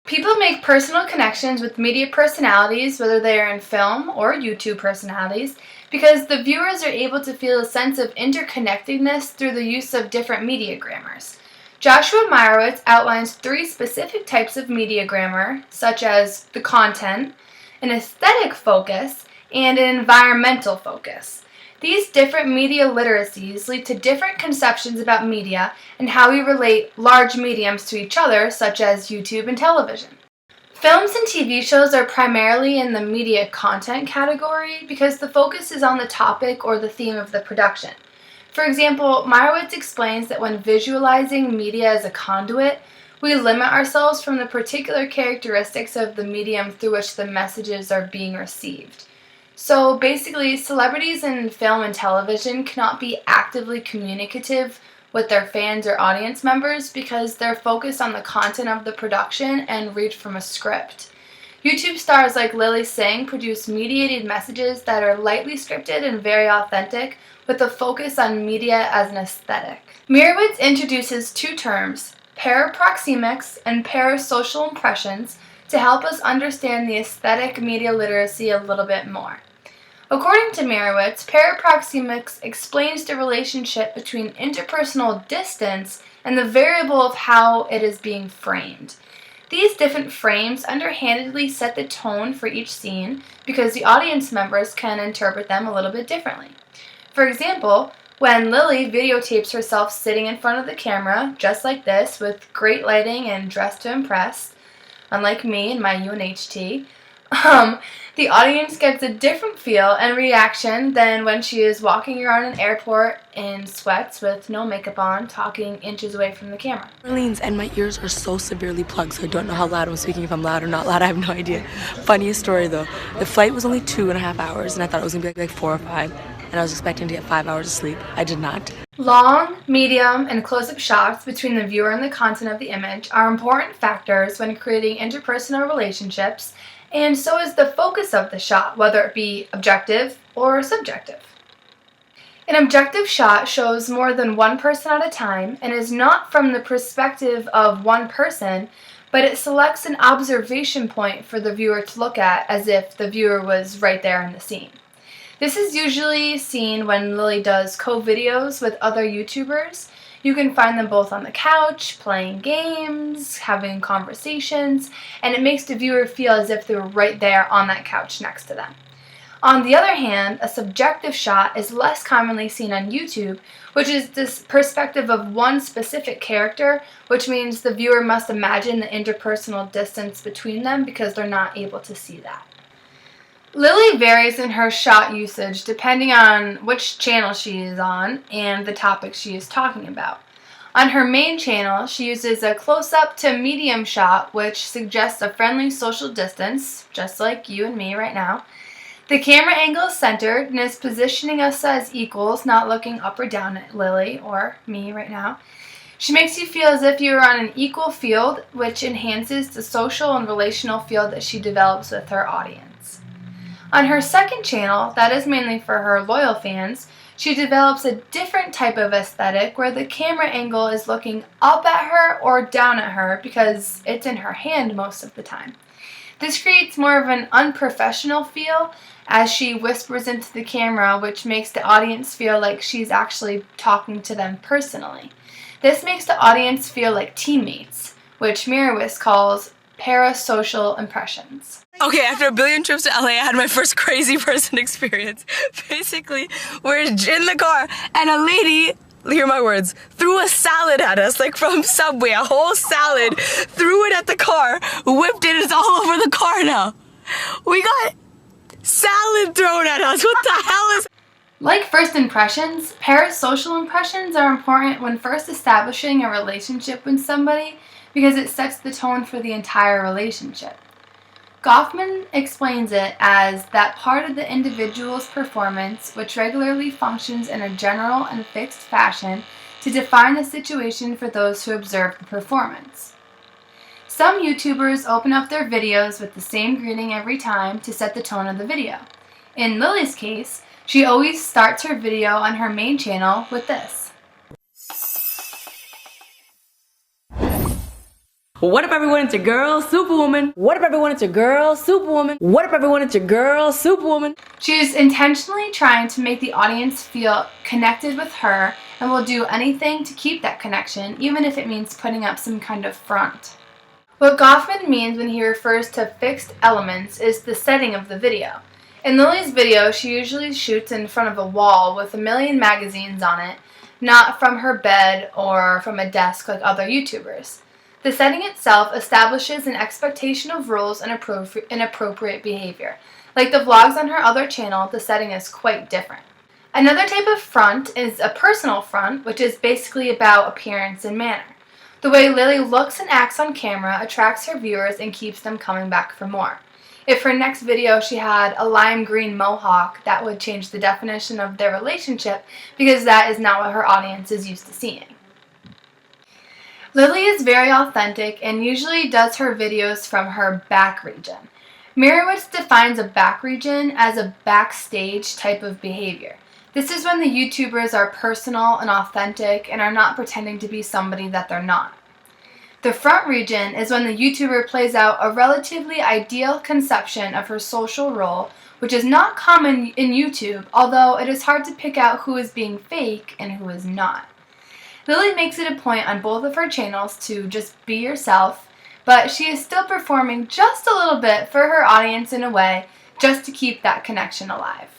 People make personal connections with media personalities, whether they are in film or YouTube personalities, because the viewers are able to feel a sense of interconnectedness through the use of different media grammars. Joshua Meyerowitz outlines 3 specific types of media grammar, such as the content, an aesthetic focus, and an environmental focus. These different media literacies lead to different conceptions about media and how we relate large mediums to each other, such as YouTube and television. Films and TV shows are primarily in the media content category because the focus is on the topic or the theme of the production. For example, Meyerowitz explains that when visualizing media as a conduit, we limit ourselves from the particular characteristics of the medium through which the messages are being received. So basically, celebrities in film and television cannot be actively communicative with their fans or audience members because they're focused on the content of the production and read from a script. YouTube stars like Lily Singh produce mediated messages that are lightly scripted and very authentic, with a focus on media as an aesthetic. Meyerowitz introduces 2 terms, paraproxemics and parasocial impressions, to help us understand the aesthetic media literacy a little bit more. According to Meyerowitz, paraproxemics explains the relationship between interpersonal distance and the variable of how it is being framed. These different frames underhandedly set the tone for each scene because the audience members can interpret them a little bit differently. For example, when Lily videotapes herself sitting in front of the camera, just like this, with great lighting and dressed to impress, unlike me and my UNHT, the audience gets a different feel and reaction than when she is walking around an airport in sweats with no makeup on, talking inches away from the camera. Orleans, and my ears are so severely plugged, so I don't know how loud I'm speaking. If I'm loud or not loud, I have no idea. Funniest story though, the flight was only 2.5 hours, and I thought it was gonna be like 4 or 5, and I was expecting to get 5 hours of sleep. I did not. Long, medium, and close-up shots between the viewer and the content of the image are important factors when creating interpersonal relationships, and so is the focus of the shot, whether it be objective or subjective. An objective shot shows more than one person at a time and is not from the perspective of one person, but it selects an observation point for the viewer to look at as if the viewer was right there in the scene. This is usually seen when Lily does co-videos with other YouTubers. You can find them both on the couch, playing games, having conversations, and it makes the viewer feel as if they're right there on that couch next to them. On the other hand, a subjective shot is less commonly seen on YouTube, which is this perspective of one specific character, which means the viewer must imagine the interpersonal distance between them because they're not able to see that. Lily varies in her shot usage depending on which channel she is on and the topic she is talking about. On her main channel, she uses a close-up to medium shot, which suggests a friendly social distance, just like you and me right now. The camera angle is centered and is positioning us as equals, not looking up or down at Lily or me right now. She makes you feel as if you are on an equal field, which enhances the social and relational field that she develops with her audience. On her second channel, that is mainly for her loyal fans, she develops a different type of aesthetic where the camera angle is looking up at her or down at her because it's in her hand most of the time. This creates more of an unprofessional feel as she whispers into the camera, which makes the audience feel like she's actually talking to them personally. This makes the audience feel like teammates, which Meyerowitz calls parasocial impressions. Okay, after a billion trips to LA, I had my first crazy person experience. Basically, we're in the car, and a lady, hear my words, threw a salad at us, like from Subway, a whole salad, threw it at the car, whipped it, it's all over the car now. We got salad thrown at us, what the hell is... Like first impressions, parasocial impressions are important when first establishing a relationship with somebody because it sets the tone for the entire relationship. Goffman explains it as that part of the individual's performance which regularly functions in a general and fixed fashion to define the situation for those who observe the performance. Some YouTubers open up their videos with the same greeting every time to set the tone of the video. In Lily's case, she always starts her video on her main channel with this. What up everyone, it's your girl, Superwoman. What up everyone, it's your girl, Superwoman. What up everyone, it's your girl, Superwoman. She's intentionally trying to make the audience feel connected with her and will do anything to keep that connection, even if it means putting up some kind of front. What Goffman means when he refers to fixed elements is the setting of the video. In Lily's video, she usually shoots in front of a wall with a million magazines on it, not from her bed or from a desk like other YouTubers. The setting itself establishes an expectation of rules and appropriate behavior. Like the vlogs on her other channel, the setting is quite different. Another type of front is a personal front, which is basically about appearance and manner. The way Lily looks and acts on camera attracts her viewers and keeps them coming back for more. If her next video she had a lime green mohawk, that would change the definition of their relationship because that is not what her audience is used to seeing. Lily is very authentic and usually does her videos from her back region. Merowitz defines a back region as a backstage type of behavior. This is when the YouTubers are personal and authentic and are not pretending to be somebody that they're not. The front region is when the YouTuber plays out a relatively ideal conception of her social role, which is not common in YouTube, although it is hard to pick out who is being fake and who is not. Lily makes it a point on both of her channels to just be yourself, but she is still performing just a little bit for her audience in a way, just to keep that connection alive.